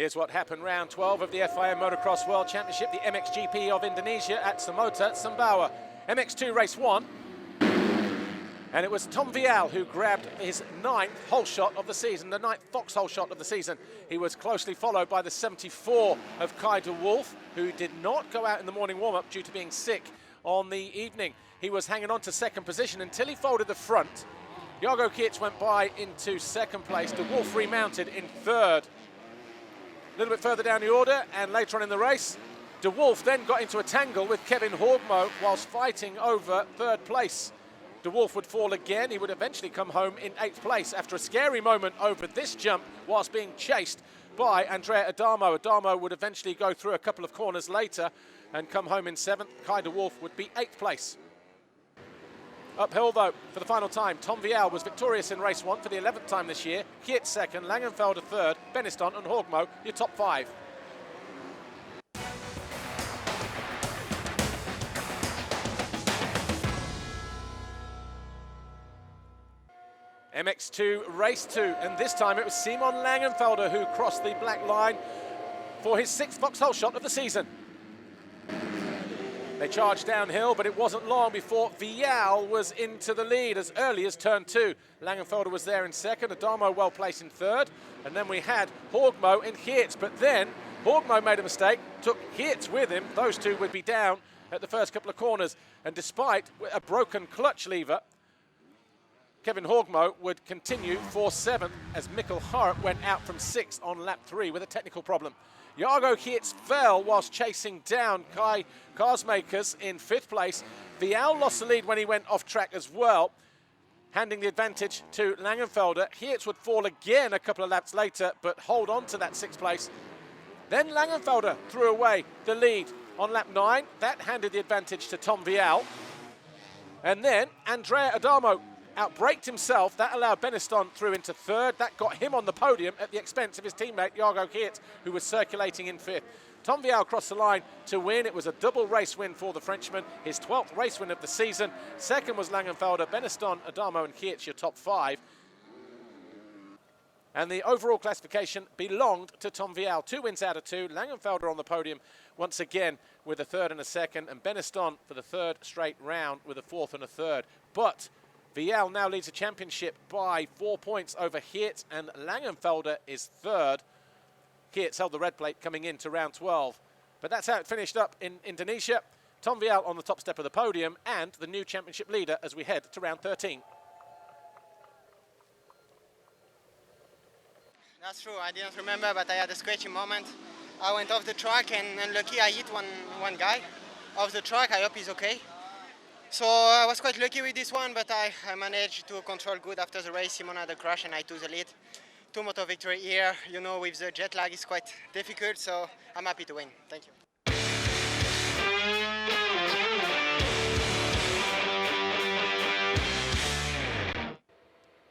Here's what happened round 12 of the FIM Motocross World Championship, the MXGP of Indonesia at Samota, Sumbawa. MX2 race 1. And it was Tom Vial who grabbed his 9th hole shot of the season, the 9th foxhole shot of the season. He was closely followed by the 74 of Kai de Wolf, who did not go out in the morning warm-up due to being sick on the evening. He was hanging on to second position until he folded the front. Jago Geerts went by into second place. De Wolf remounted in third. A little bit further down the order and later on in the race, De Wolf then got into a tangle with Kevin Horgmo whilst fighting over third place. De Wolf would fall again. He would eventually come home in 8th place after a scary moment over this jump whilst being chased by Andrea Adamo. Adamo would eventually go through a couple of corners later and come home in 7th. Kai de Wolf would be 8th place. Uphill though, for the final time, Tom Vial was victorious in race 1 for the 11th time this year. Geerts second, Langenfelder third, Beniston and Horgmo your top 5. MX2 race 2, and this time it was Simon Langenfelder who crossed the black line for his 6th foxhole shot of the season. They charged downhill, but it wasn't long before Vial was into the lead as early as turn 2. Langenfelder was there in second, Adamo well placed in third, and then we had Horgmo and Geerts, but then Horgmo made a mistake, took Geerts with him. Those two would be down at the first couple of corners, and despite a broken clutch lever, Kevin Horgmo would continue for 7th as Mikkel Hart went out from 6th on lap 3 with a technical problem. Jago Geerts fell whilst chasing down Kai Carsmakers in 5th place. Vial lost the lead when he went off track as well, handing the advantage to Langenfelder. Geerts would fall again a couple of laps later, but hold on to that 6th place. Then Langenfelder threw away the lead on lap 9. That handed the advantage to Tom Vial. And then Andrea Adamo outbraked himself. That allowed Beniston through into 3rd. That got him on the podium at the expense of his teammate Jago Geerts, who was circulating in 5th. Tom Vial crossed the line to win. It was a double race win for the Frenchman, his 12th race win of the season. Second was Langenfelder, Beniston, Adamo and Geerts, your top 5. And the overall classification belonged to Tom Vial. 2 wins out of 2. Langenfelder on the podium once again with a 3rd and a 2nd, and Beniston for the 3rd straight round with a 4th and a 3rd. But Vial now leads the championship by 4 points over Geerts, and Langenfelder is 3rd. Geerts held the red plate coming into round 12. But that's how it finished up in Indonesia. Tom Vial on the top step of the podium and the new championship leader as we head to round 13. That's true, I didn't remember, but I had a scratchy moment. I went off the track and lucky I hit one guy off the track. I hope he's okay. So I was quite lucky with this one, but I managed to control good after the race. Simon had a crash and I took the lead. 2 moto victory here, you know, with the jet lag is quite difficult, so I'm happy to win. Thank you.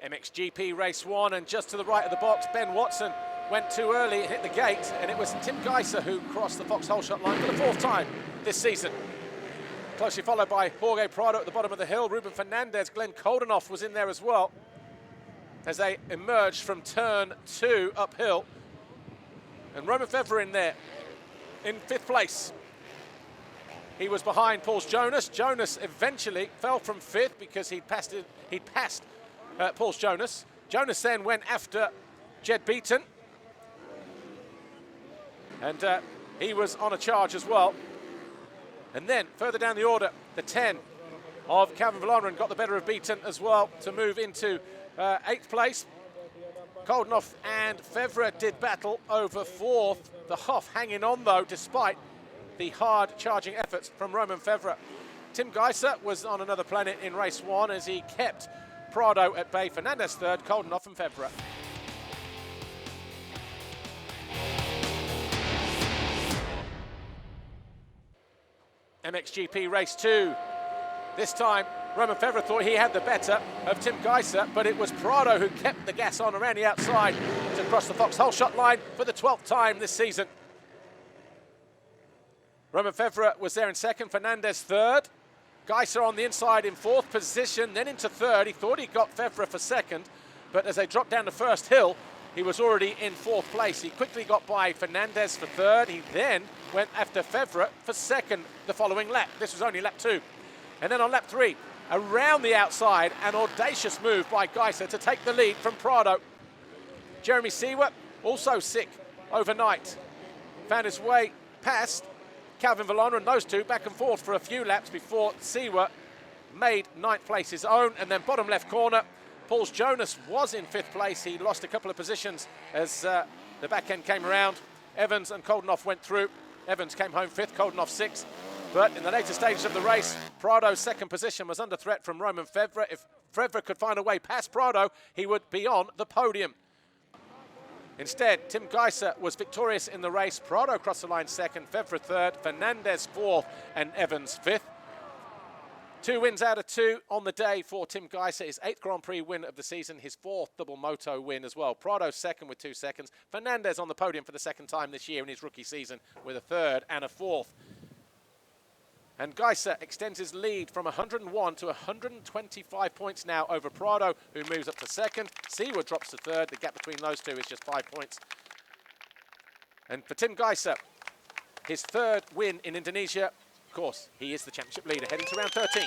MXGP race 1, and just to the right of the box, Ben Watson went too early and hit the gate, and it was Tim Geiser who crossed the foxhole shot line for the 4th time this season. Closely followed by Jorge Prado at the bottom of the hill. Ruben Fernandez, Glenn Koldenoff was in there as well as they emerged from turn 2 uphill. And Roman Fevre in there in 5th place. He was behind Pauls Jonas. Jonas eventually fell from 5th because he'd passed Pauls Jonas. Jonas then went after Jed Beaton. And he was on a charge as well. And then further down the order, the 10 of Calvin Valoren got the better of Beaton as well to move into 8th place. Koldenoff and Fevre did battle over 4th. The Hoff hanging on though, despite the hard charging efforts from Roman Fevre. Tim Geiser was on another planet in race 1 as he kept Prado at bay. Fernandez 3rd, Koldenoff and Fevre. MXGP race 2. This time, Roman Fevre thought he had the better of Tim Geiser, but it was Prado who kept the gas on around the outside to cross the foxhole shot line for the 12th time this season. Roman Fevre was there in 2nd, Fernandez 3rd. Geiser on the inside in 4th position, then into 3rd. He thought he got Fevre for 2nd, but as they dropped down the first hill, he was already in 4th place. He quickly got by Fernandez for 3rd. He then went after Fevre for 2nd the following lap. This was only lap 2. And then on lap 3, around the outside, an audacious move by Geiser to take the lead from Prado. Jeremy Seewer, also sick overnight, found his way past Calvin Vallona, and those two back and forth for a few laps before Seewer made 9th place his own. And then bottom left corner, Pauls Jonas was in 5th place. He lost a couple of positions as the back end came around. Evans and Koldenoff went through. Evans came home 5th, Koldenoff 6th. But in the later stages of the race, Prado's 2nd position was under threat from Roman Fevre. If Fevre could find a way past Prado, he would be on the podium. Instead, Tim Geiser was victorious in the race. Prado crossed the line 2nd, Fevre 3rd, Fernandez 4th, and Evans 5th. 2 wins out of 2 on the day for Tim Geiser. His 8th Grand Prix win of the season, his 4th double moto win as well. Prado 2nd with 2 seconds. Fernandez on the podium for the 2nd time this year in his rookie season with a 3rd and a 4th. And Geiser extends his lead from 101 to 125 points now over Prado, who moves up to 2nd. Seewer drops to 3rd. The gap between those two is just 5 points. And for Tim Geiser, his 3rd win in Indonesia. Of course, he is the championship leader heading to round 13.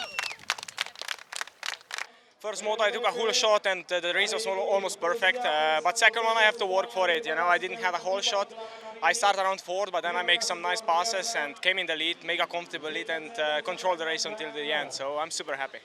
First moto I took a whole shot and the race was almost perfect, but second one I have to work for it, you know, I didn't have a whole shot. I started around 4th, but then I make some nice passes and came in the lead, make a comfortable lead and control the race until the end, so I'm super happy.